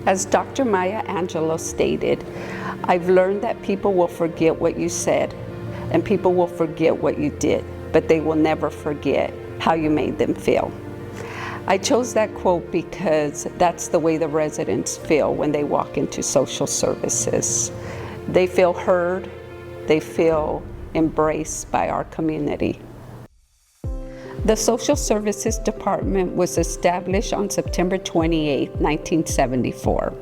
As Dr. Maya Angelou stated, I've learned that people will forget what you said and people will forget what you did, but they will never forget how you made them feel. I chose that quote because that's the way the residents feel when they walk into social services. They feel heard, they feel embraced by our community. The Social Services Department was established on September 28, 1974.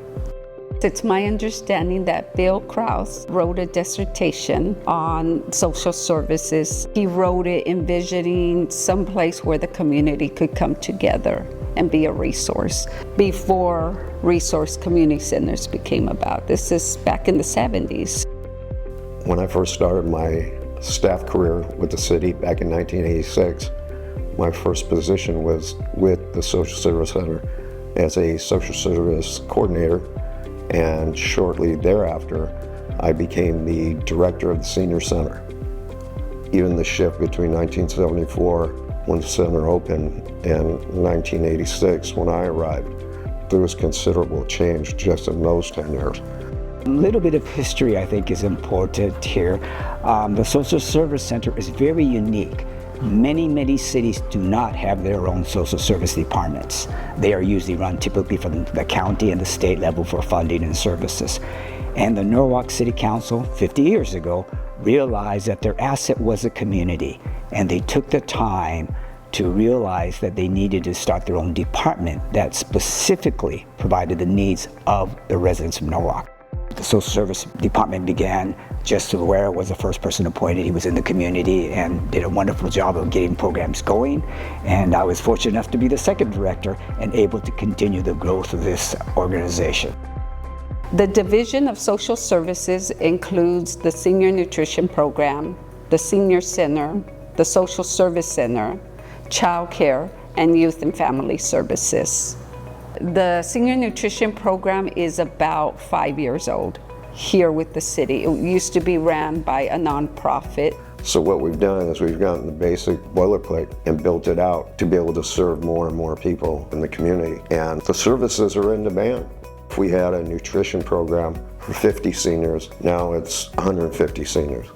It's my understanding that Bill Krause wrote a dissertation on social services. He wrote it envisioning some place where the community could come together and be a resource before resource community centers became about. This is back in the 70s. When I first started my staff career with the city back in 1986, my first position was with the Social Service Center as a social service coordinator. And shortly thereafter, I became the director of the senior center. Even the shift between 1974, when the center opened, and 1986, when I arrived, there was considerable change just in those 10 years. A little bit of history, I think, is important here. The Social Service Center is very unique. Many cities do not have their own social service departments. They are usually run typically from the county and the state level for funding and services. And the Norwalk City Council, 50 years ago, realized that their asset was the community. And they took the time to realize that they needed to start their own department that specifically provided the needs of the residents of Norwalk. The social service department began just where was the first person appointed. He was in the community and did a wonderful job of getting programs going. And I was fortunate enough to be the second director and able to continue the growth of this organization. The Division of Social Services includes the Senior Nutrition Program, the Senior Center, the Social Service Center, Child Care, and Youth and Family Services. The Senior Nutrition Program is about 5 years old here with the city. It used to be ran by a nonprofit. So what we've done is we've gotten the basic boilerplate and built it out to be able to serve more and more people in the community. And the services are in demand. If we had a nutrition program for 50 seniors, now it's 150 seniors.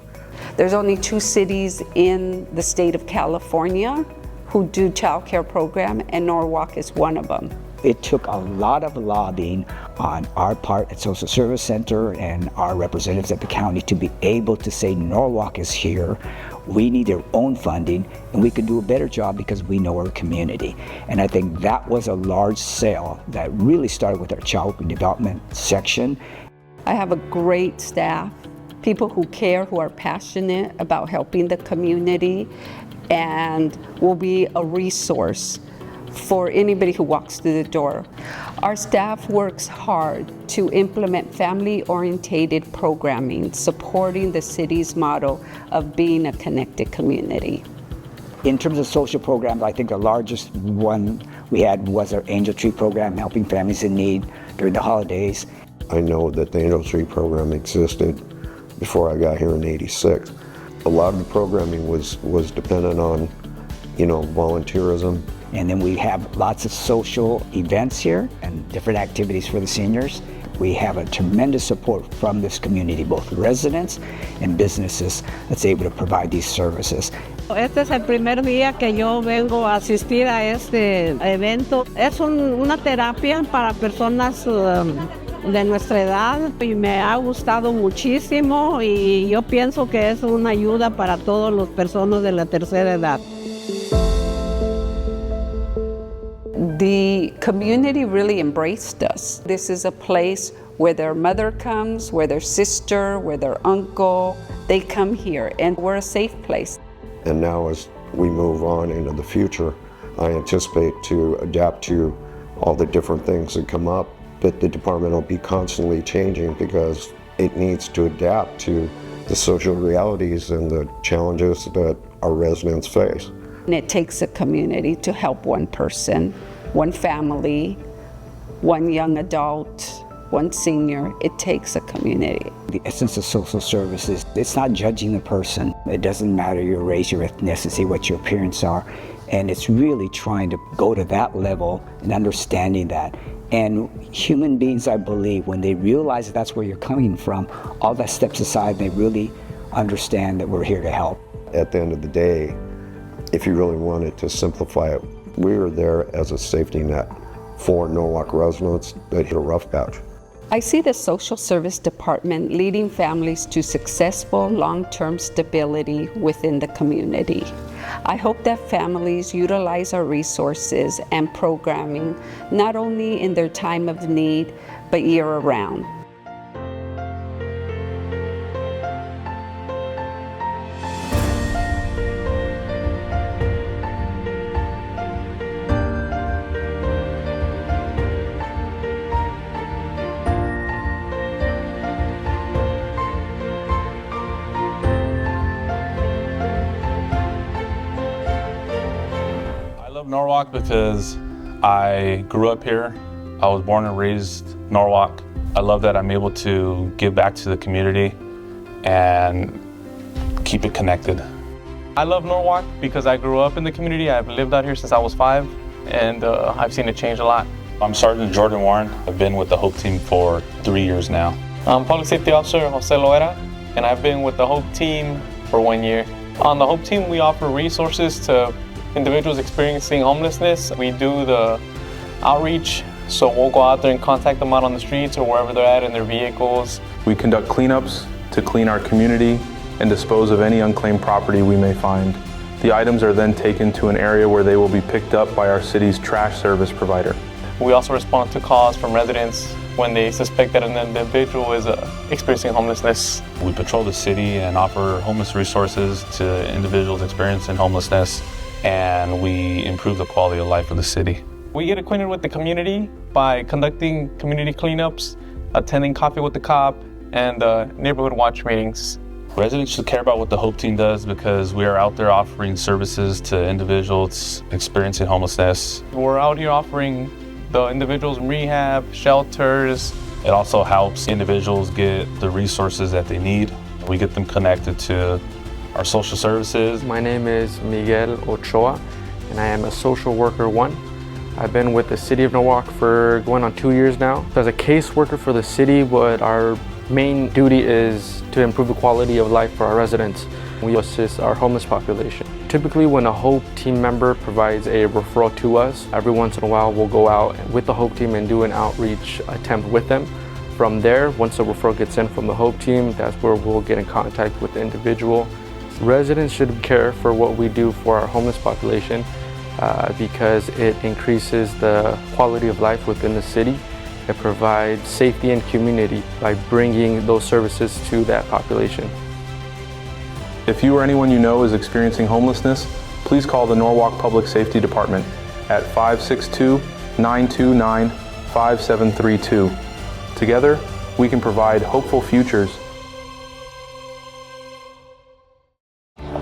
There's only 2 cities in the state of California who do child care program, and Norwalk is one of them. It took a lot of lobbying on our part at Social Service Center and our representatives at the county to be able to say Norwalk is here, we need their own funding, and we can do a better job because we know our community. And I think that was a large sale that really started with our child development section. I have a great staff, people who care, who are passionate about helping the community, and will be a resource for anybody who walks through the door. Our staff works hard to implement family-oriented programming, supporting the city's motto of being a connected community. In terms of social programs, I think the largest one we had was our Angel Tree program, helping families in need during the holidays. I know that the Angel Tree program existed before I got here in '86. A lot of the programming was dependent on, volunteerism. And then we have lots of social events here and different activities for the seniors. We have a tremendous support from this community, both residents and businesses, that's able to provide these services. Este es el primer día que yo vengo a asistir a este evento. Es una terapia para personas de nuestra edad y me ha gustado muchísimo y yo pienso que es una ayuda para todas las personas de la tercera edad. The community really embraced us. This is a place where their mother comes, where their sister, where their uncle, they come here, and we're a safe place. And now as we move on into the future, I anticipate to adapt to all the different things that come up, that the department will be constantly changing because it needs to adapt to the social realities and the challenges that our residents face. And it takes a community to help one person, one family, one young adult, one senior. It takes a community. The essence of social services, it's not judging the person. It doesn't matter your race, your ethnicity, what your appearance are. And it's really trying to go to that level and understanding that. And human beings, I believe, when they realize that's where you're coming from, all that steps aside and they really understand that we're here to help. At the end of the day, if you really wanted to simplify it, we were there as a safety net for Norwalk residents that hit a rough patch. I see the social service department leading families to successful long-term stability within the community. I hope that families utilize our resources and programming not only in their time of need, but year-round. I love Norwalk because I grew up here. I was born and raised Norwalk. I love that I'm able to give back to the community and keep it connected. I love Norwalk because I grew up in the community. I've lived out here since I was 5, and I've seen it change a lot. I'm Sergeant Jordan Warren. I've been with the Hope Team for 3 years now. I'm Public Safety Officer Jose Loera, and I've been with the Hope Team for 1 year. On the Hope Team, we offer resources to individuals experiencing homelessness. We do the outreach, so we'll go out there and contact them out on the streets or wherever they're at in their vehicles. We conduct cleanups to clean our community and dispose of any unclaimed property we may find. The items are then taken to an area where they will be picked up by our city's trash service provider. We also respond to calls from residents when they suspect that an individual is experiencing homelessness. We patrol the city and offer homeless resources to individuals experiencing homelessness, and we improve the quality of life of the city. We get acquainted with the community by conducting community cleanups, attending Coffee with the Cop, and neighborhood watch meetings. Residents should care about what the Hope Team does because we are out there offering services to individuals experiencing homelessness. We're out here offering the individuals in rehab, shelters. It also helps individuals get the resources that they need. We get them connected to our social services. My name is Miguel Ochoa, and I am a social worker 1. I've been with the City of Norwalk for going on 2 years now. As a caseworker for the city, what our main duty is to improve the quality of life for our residents. We assist our homeless population. Typically, when a Hope Team member provides a referral to us, every once in a while we'll go out with the Hope Team and do an outreach attempt with them. From there, once the referral gets in from the Hope Team, that's where we'll get in contact with the individual. Residents should care for what we do for our homeless population because it increases the quality of life within the city. It provides safety and community by bringing those services to that population. If you or anyone you know is experiencing homelessness, please call the Norwalk Public Safety Department at 562-929-5732. Together, we can provide hopeful futures.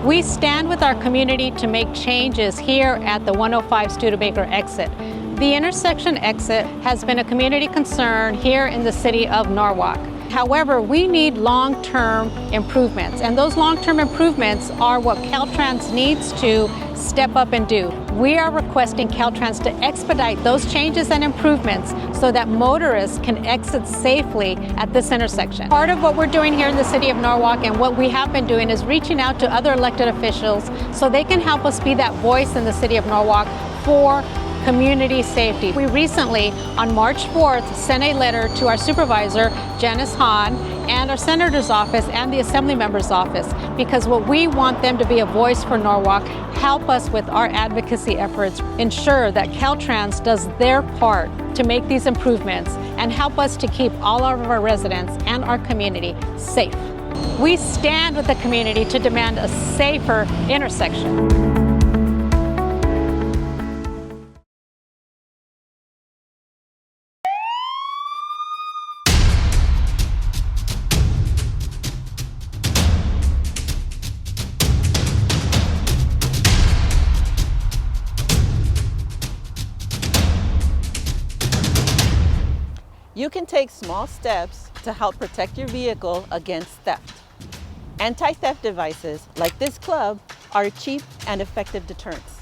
We stand with our community to make changes here at the 105 Studebaker exit. The intersection exit has been a community concern here in the city of Norwalk. However, we need long-term improvements, and those long-term improvements are what Caltrans needs to step up and do. We are requesting Caltrans to expedite those changes and improvements so that motorists can exit safely at this intersection. Part of what we're doing here in the city of Norwalk and what we have been doing is reaching out to other elected officials so they can help us be that voice in the city of Norwalk for community safety. We recently, on March 4th, sent a letter to our supervisor, Janice Hahn, and our senator's office and the assembly member's office, because what we want them to be a voice for Norwalk, help us with our advocacy efforts, ensure that Caltrans does their part to make these improvements, and help us to keep all of our residents and our community safe. We stand with the community to demand a safer intersection. You can take small steps to help protect your vehicle against theft. Anti-theft devices like this club are cheap and effective deterrents.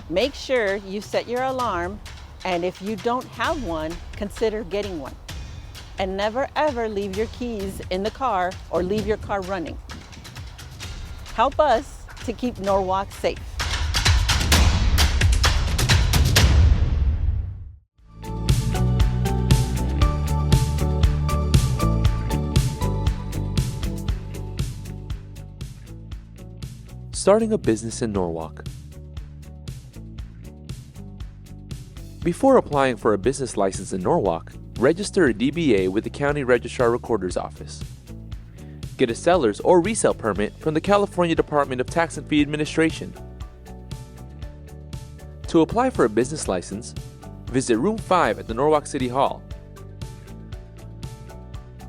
Make sure you set your alarm, and if you don't have one, consider getting one. And never ever leave your keys in the car or leave your car running. Help us to keep Norwalk safe. Starting a business in Norwalk. Before applying for a business license in Norwalk, register a DBA with the County Registrar Recorder's Office. Get a seller's or resale permit from the California Department of Tax and Fee Administration. To apply for a business license, visit Room 5 at the Norwalk City Hall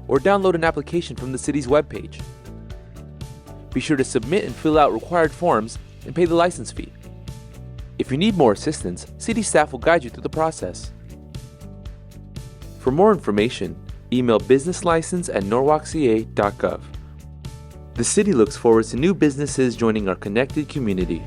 or download an application from the city's webpage. Be sure to submit and fill out required forms and pay the license fee. If you need more assistance, city staff will guide you through the process. For more information, email businesslicense@norwalkca.gov. The city looks forward to new businesses joining our connected community.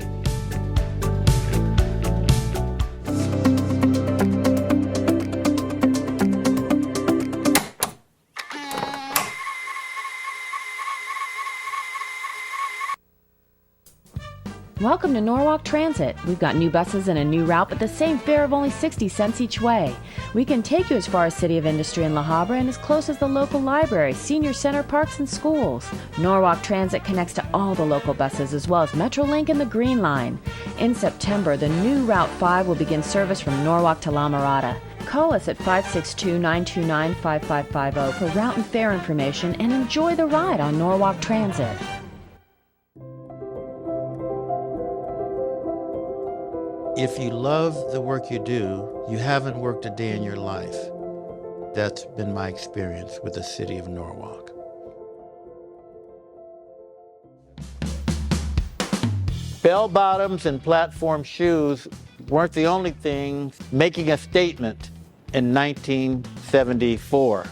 Welcome to Norwalk Transit. We've got new buses and a new route, but the same fare of only 60 cents each way. We can take you as far as City of Industry and La Habra and as close as the local library, senior center, parks, and schools. Norwalk Transit connects to all the local buses as well as Metrolink and the Green Line. In September, the new Route 5 will begin service from Norwalk to La Mirada. Call us at 562-929-5550 for route and fare information and enjoy the ride on Norwalk Transit. If you love the work you do, you haven't worked a day in your life. That's been my experience with the City of Norwalk. Bell-bottoms and platform shoes weren't the only things making a statement in 1974.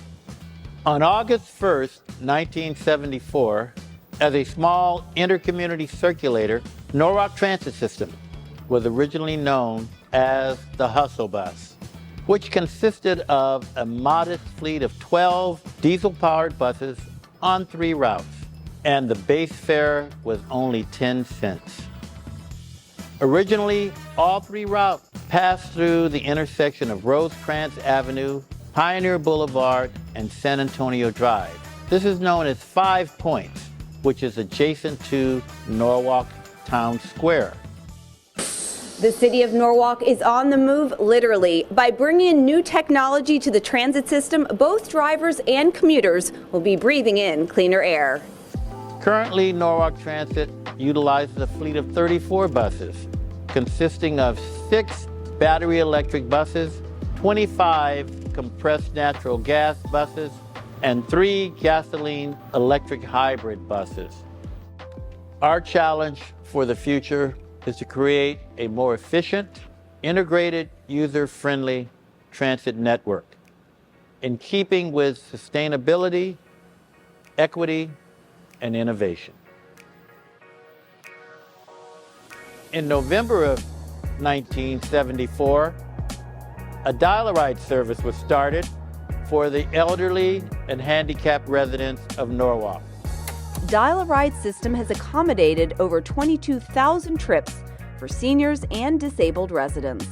On August 1st, 1974, as a small intercommunity circulator, Norwalk Transit System was originally known as the Hustle Bus, which consisted of a modest fleet of 12 diesel-powered buses on 3 routes, and the base fare was only 10 cents. Originally, all 3 routes passed through the intersection of Rosecrans Avenue, Pioneer Boulevard, and San Antonio Drive. This is known as 5 Points, which is adjacent to Norwalk Town Square. The City of Norwalk is on the move literally. By bringing in new technology to the transit system, both drivers and commuters will be breathing in cleaner air. Currently, Norwalk Transit utilizes a fleet of 34 buses, consisting of 6 battery electric buses, 25 compressed natural gas buses, and 3 gasoline electric hybrid buses. Our challenge for the future is to create a more efficient, integrated, user-friendly transit network in keeping with sustainability, equity, and innovation. In November of 1974, a dial-a-ride service was started for the elderly and handicapped residents of Norwalk. Dial-a-Ride system has accommodated over 22,000 trips for seniors and disabled residents.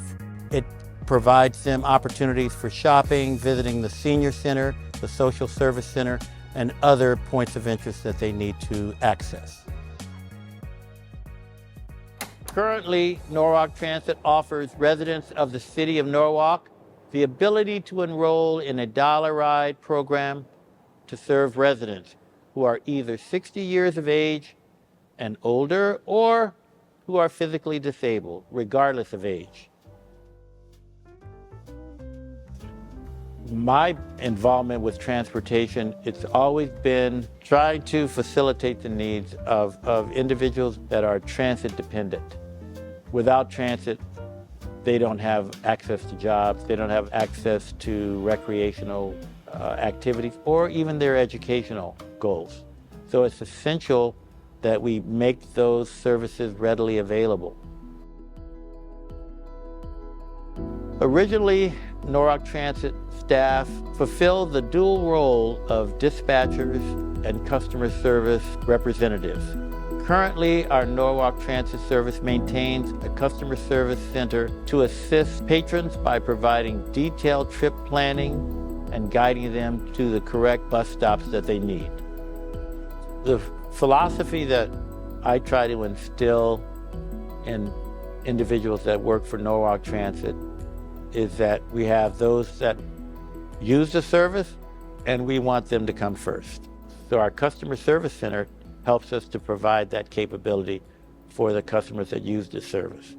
It provides them opportunities for shopping, visiting the senior center, the social service center, and other points of interest that they need to access. Currently, Norwalk Transit offers residents of the City of Norwalk the ability to enroll in a dial-a-ride program to serve residents who are either 60 years of age and older or who are physically disabled, regardless of age. My involvement with transportation, it's always been trying to facilitate the needs of individuals that are transit dependent. Without transit, they don't have access to jobs, they don't have access to recreational activities, or even their educational goals. So it's essential that we make those services readily available. Originally, Norwalk Transit staff fulfilled the dual role of dispatchers and customer service representatives. Currently, our Norwalk Transit Service maintains a customer service center to assist patrons by providing detailed trip planning and guiding them to the correct bus stops that they need. The philosophy that I try to instill in individuals that work for Norwalk Transit is that we have those that use the service and we want them to come first. So our customer service center helps us to provide that capability for the customers that use the service.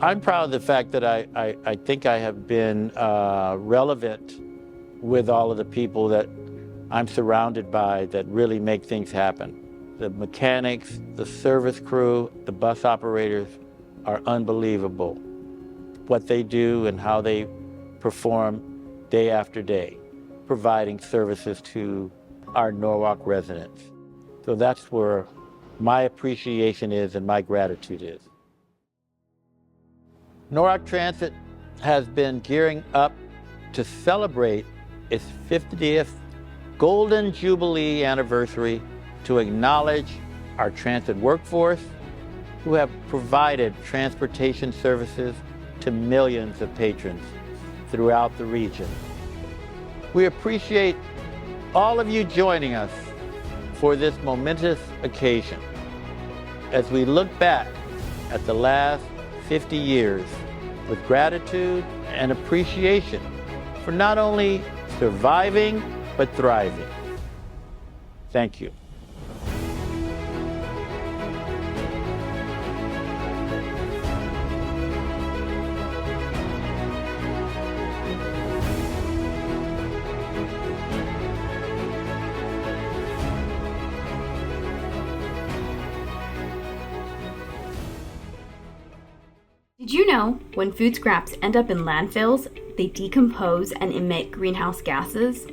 I'm proud of the fact that I think I have been relevant with all of the people that I'm surrounded by that really make things happen. The mechanics, the service crew, the bus operators are unbelievable. What they do and how they perform day after day, providing services to our Norwalk residents. So that's where my appreciation is and my gratitude is. Norwalk Transit has been gearing up to celebrate its 50th Golden Jubilee anniversary to acknowledge our transit workforce who have provided transportation services to millions of patrons throughout the region. We appreciate all of you joining us for this momentous occasion as we look back at the last 50 years with gratitude and appreciation for not only surviving, but thriving. Thank you. Did you know when food scraps end up in landfills, they decompose and emit greenhouse gases?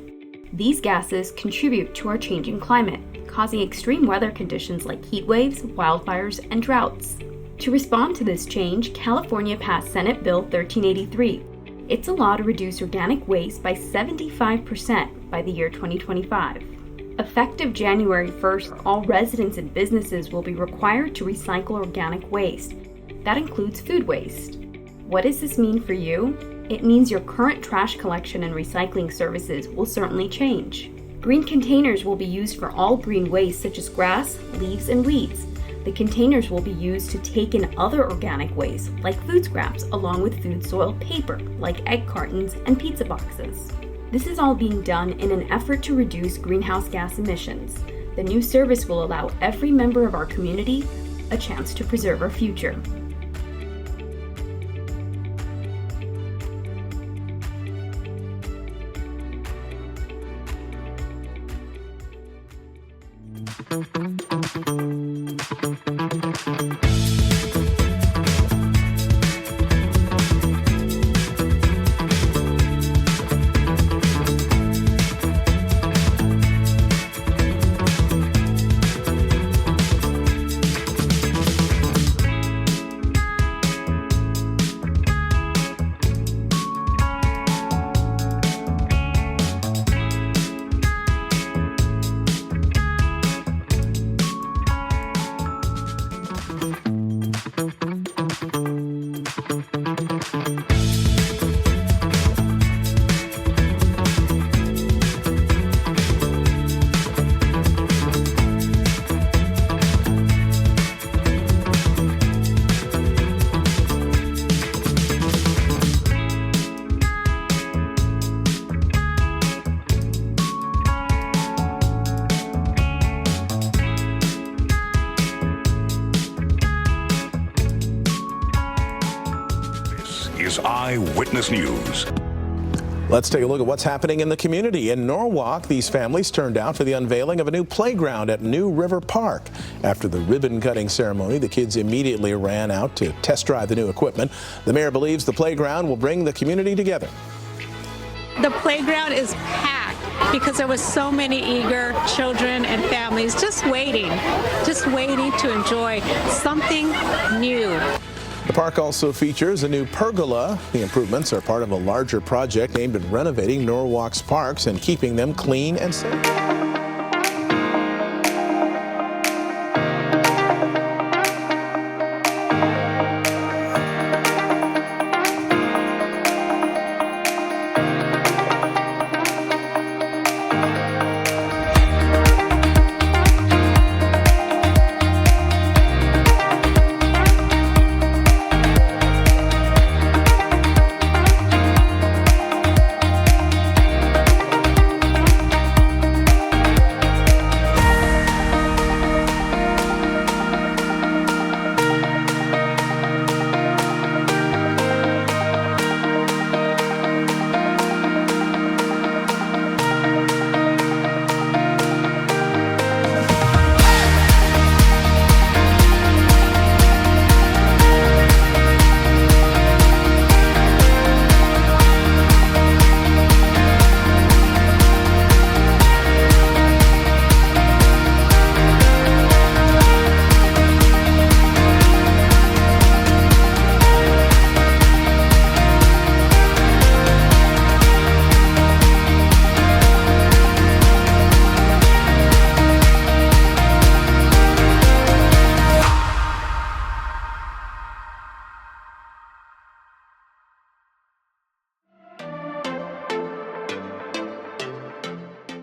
These gases contribute to our changing climate, causing extreme weather conditions like heat waves, wildfires, and droughts. To respond to this change, California passed Senate Bill 1383. It's a law to reduce organic waste by 75% by the year 2025. Effective January 1st, all residents and businesses will be required to recycle organic waste. That includes food waste. What does this mean for you? It means your current trash collection and recycling services will certainly change. Green containers will be used for all green waste such as grass, leaves, and weeds. The containers will be used to take in other organic waste like food scraps along with food soil paper like egg cartons and pizza boxes. This is all being done in an effort to reduce greenhouse gas emissions. The new service will allow every member of our community a chance to preserve our future. Eyewitness News. Let's take a look at what's happening in the community. In Norwalk, these families turned out for the unveiling of a new playground at New River Park. After the ribbon-cutting ceremony, the kids immediately ran out to test drive the new equipment. The mayor believes the playground will bring the community together. The playground is packed because there was so many eager children and families just waiting to enjoy something new. The park also features a new pergola. The improvements are part of a larger project aimed at renovating Norwalk's parks and keeping them clean and safe.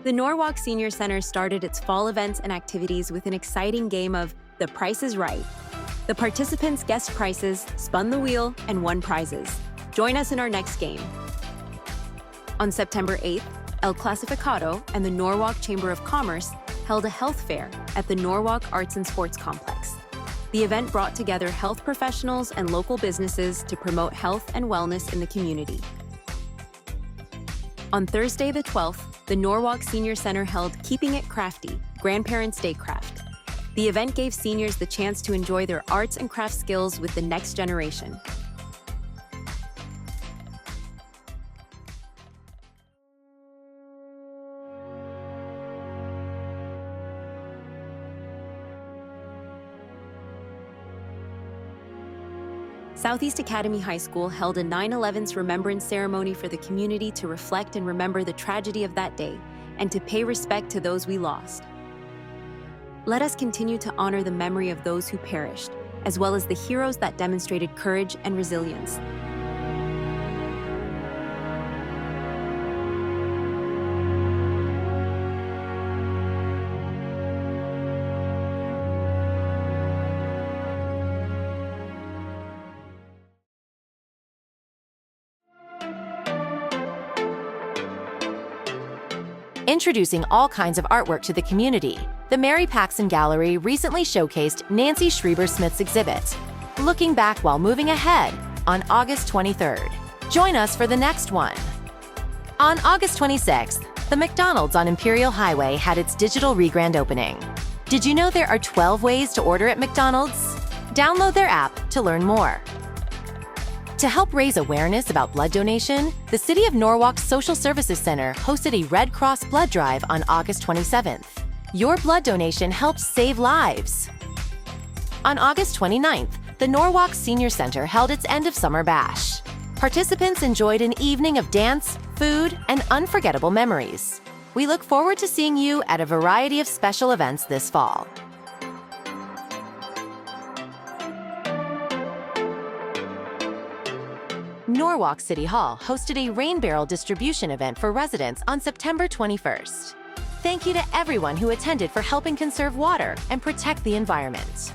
The Norwalk Senior Center started its fall events and activities with an exciting game of The Price is Right. The participants guessed prices, spun the wheel, and won prizes. Join us in our next game. On September 8th, El Clasificado and the Norwalk Chamber of Commerce held a health fair at the Norwalk Arts and Sports Complex. The event brought together health professionals and local businesses to promote health and wellness in the community. On Thursday the 12th, the Norwalk Senior Center held Keeping It Crafty, Grandparents' Day Craft. The event gave seniors the chance to enjoy their arts and craft skills with the next generation. Southeast Academy High School held a 9/11's remembrance ceremony for the community to reflect and remember the tragedy of that day and to pay respect to those we lost. Let us continue to honor the memory of those who perished, as well as the heroes that demonstrated courage and resilience. Introducing all kinds of artwork to the community, the Mary Paxson Gallery recently showcased Nancy Schreiber-Smith's exhibit, Looking Back While Moving Ahead, on August 23rd. Join us for the next one. On August 26th, the McDonald's on Imperial Highway had its digital re-grand opening. Did you know there are 12 ways to order at McDonald's? Download their app to learn more. To help raise awareness about blood donation, the City of Norwalk Social Services Center hosted a Red Cross blood drive on August 27th. Your blood donation helps save lives. On August 29th, the Norwalk Senior Center held its end of summer bash. Participants enjoyed an evening of dance, food, and unforgettable memories. We look forward to seeing you at a variety of special events this fall. Norwalk City Hall hosted a rain barrel distribution event for residents on September 21st. Thank you to everyone who attended for helping conserve water and protect the environment.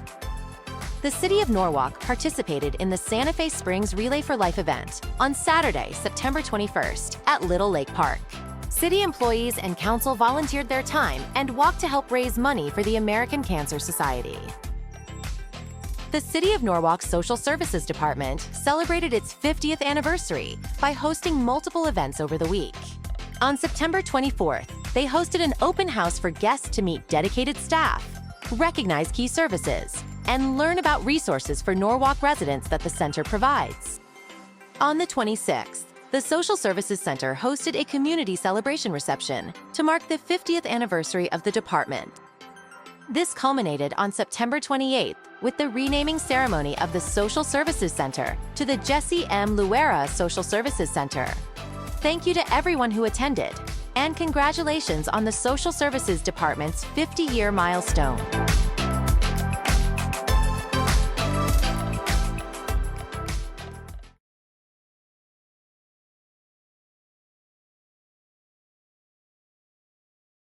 The City of Norwalk participated in the Santa Fe Springs Relay for Life event on Saturday, September 21st at Little Lake Park. City employees and council volunteered their time and walked to help raise money for the American Cancer Society. The City of Norwalk Social Services Department celebrated its 50th anniversary by hosting multiple events over the week. On September 24th, they hosted an open house for guests to meet dedicated staff, recognize key services, and learn about resources for Norwalk residents that the center provides. On the 26th, the Social Services Center hosted a community celebration reception to mark the 50th anniversary of the department. This culminated on September 28th with the renaming ceremony of the Social Services Center to the Jesse M. Luera Social Services Center. Thank you to everyone who attended, and congratulations on the Social Services Department's 50-year milestone.